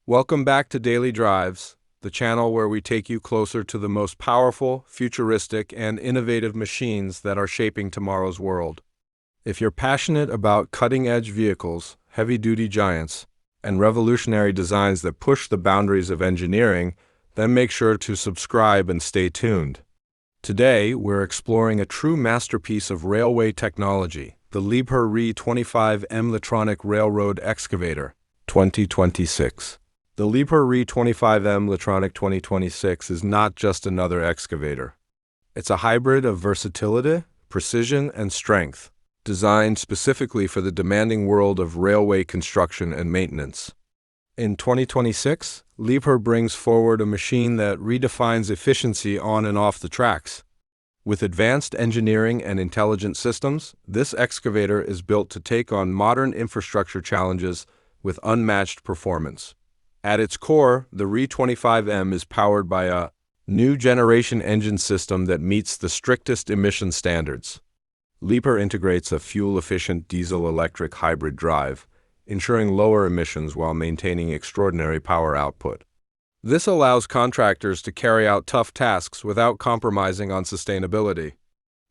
Welcome back to Daily Drives, the channel where we take you closer to the most powerful, futuristic, and innovative machines that are shaping tomorrow's world. If you're passionate about cutting-edge vehicles, heavy-duty giants, and revolutionary designs that push the boundaries of engineering, then make sure to subscribe and stay tuned. Today, we're exploring a true masterpiece of railway technology, the Liebherr RE 25 M Litronic Railroad Excavator, 2026. The Liebherr RE 25 M Litronic 2026 is not just another excavator. It's a hybrid of versatility, precision, and strength, designed specifically for the demanding world of railway construction and maintenance. In 2026, Liebherr brings forward a machine that redefines efficiency on and off the tracks. With advanced engineering and intelligent systems, this excavator is built to take on modern infrastructure challenges with unmatched performance. At its core, the RE 25M is powered by a new generation engine system that meets the strictest emission standards. Liebherr integrates a fuel-efficient diesel-electric hybrid drive, ensuring lower emissions while maintaining extraordinary power output. This allows contractors to carry out tough tasks without compromising on sustainability.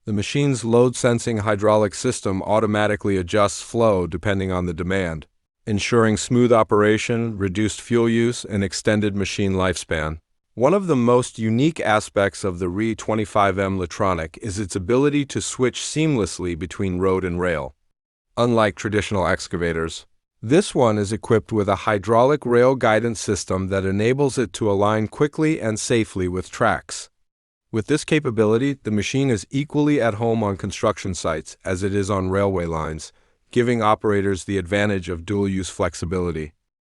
The machine's load-sensing hydraulic system automatically adjusts flow depending on the demand, ensuring smooth operation, reduced fuel use, and extended machine lifespan. One of the most unique aspects of the RE 25M Litronic is its ability to switch seamlessly between road and rail. Unlike traditional excavators, this one is equipped with a hydraulic rail guidance system that enables it to align quickly and safely with tracks. With this capability, the machine is equally at home on construction sites as it is on railway lines, giving operators the advantage of dual-use flexibility.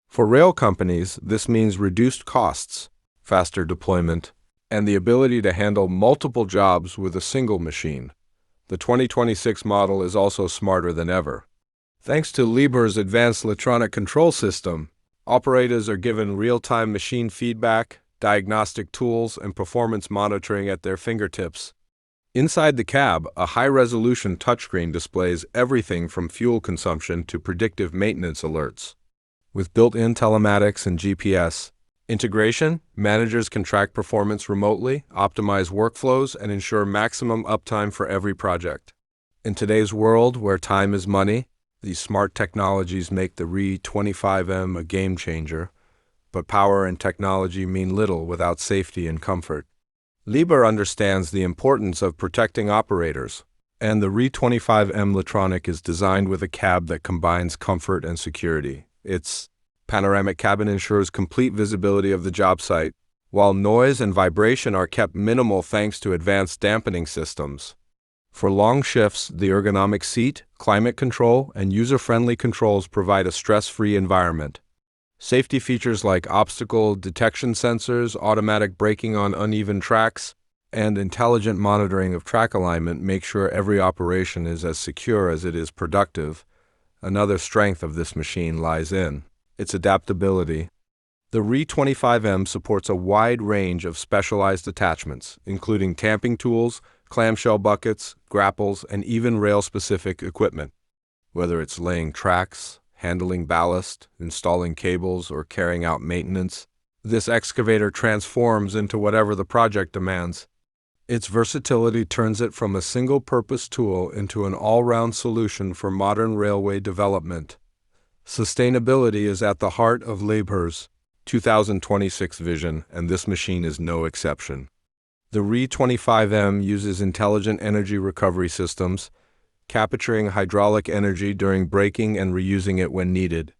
For rail companies, this means reduced costs, faster deployment, and the ability to handle multiple jobs with a single machine. The 2026 model is also smarter than ever. Thanks to Liebherr's advanced Litronic control system, operators are given real-time machine feedback, diagnostic tools, and performance monitoring at their fingertips. Inside the cab, a high-resolution touchscreen displays everything from fuel consumption to predictive maintenance alerts. With built-in telematics and GPS integration, managers can track performance remotely, optimize workflows, and ensure maximum uptime for every project. In today's world, where time is money, these smart technologies make the RE 25M a game-changer, but power and technology mean little without safety and comfort. Liebherr understands the importance of protecting operators, and the RE 25M Litronic is designed with a cab that combines comfort and security. Its panoramic cabin ensures complete visibility of the job site, while noise and vibration are kept minimal thanks to advanced dampening systems. For long shifts, the ergonomic seat, climate control, and user-friendly controls provide a stress-free environment. Safety features like obstacle detection sensors, automatic braking on uneven tracks, and intelligent monitoring of track alignment make sure every operation is as secure as it is productive. Another strength of this machine lies in its adaptability. The RE 25M supports a wide range of specialized attachments, including tamping tools, clamshell buckets, grapples, and even rail-specific equipment. Whether it's laying tracks, handling ballast, installing cables, or carrying out maintenance, this excavator transforms into whatever the project demands. Its versatility turns it from a single-purpose tool into an all-round solution for modern railway development. Sustainability is at the heart of Liebherr's 2026 vision, and this machine is no exception. The RE 25M uses intelligent energy recovery systems, capturing hydraulic energy during braking and reusing it when needed.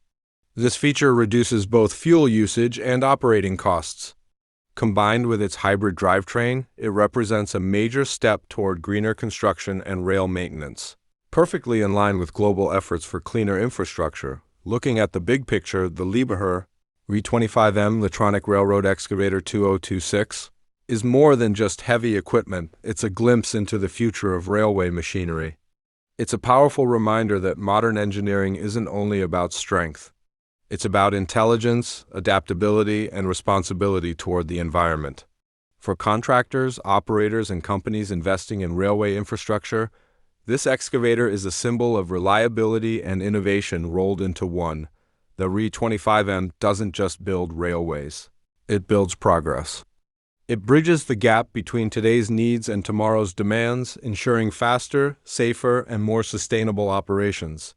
This feature reduces both fuel usage and operating costs. Combined with its hybrid drivetrain, it represents a major step toward greener construction and rail maintenance, perfectly in line with global efforts for cleaner infrastructure. Looking at the big picture, the Liebherr RE 25M Litronic Railroad Excavator 2026 is more than just heavy equipment. It's a glimpse into the future of railway machinery. It's a powerful reminder that modern engineering isn't only about strength. It's about intelligence, adaptability, and responsibility toward the environment. For contractors, operators, and companies investing in railway infrastructure, this excavator is a symbol of reliability and innovation rolled into one. The RE25M doesn't just build railways. It builds progress. It bridges the gap between today's needs and tomorrow's demands, ensuring faster, safer, and more sustainable operations.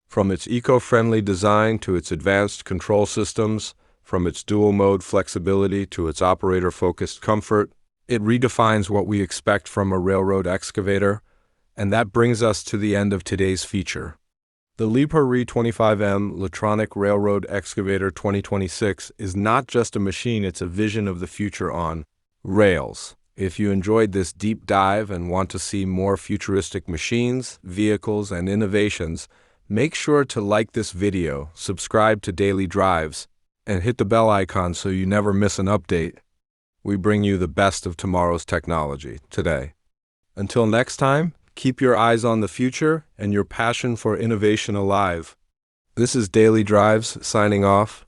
From its eco-friendly design to its advanced control systems, from its dual-mode flexibility to its operator-focused comfort, it redefines what we expect from a railroad excavator, and that brings us to the end of today's feature. The Liebherr RE25M Litronic Railroad Excavator 2026 is not just a machine, it's a vision of the future on rails. If you enjoyed this deep dive and want to see more futuristic machines, vehicles, and innovations, make sure to like this video, subscribe to Daily Drives, and hit the bell icon so you never miss an update. We bring you the best of tomorrow's technology today. Until next time, keep your eyes on the future and your passion for innovation alive. This is Daily Drives signing off.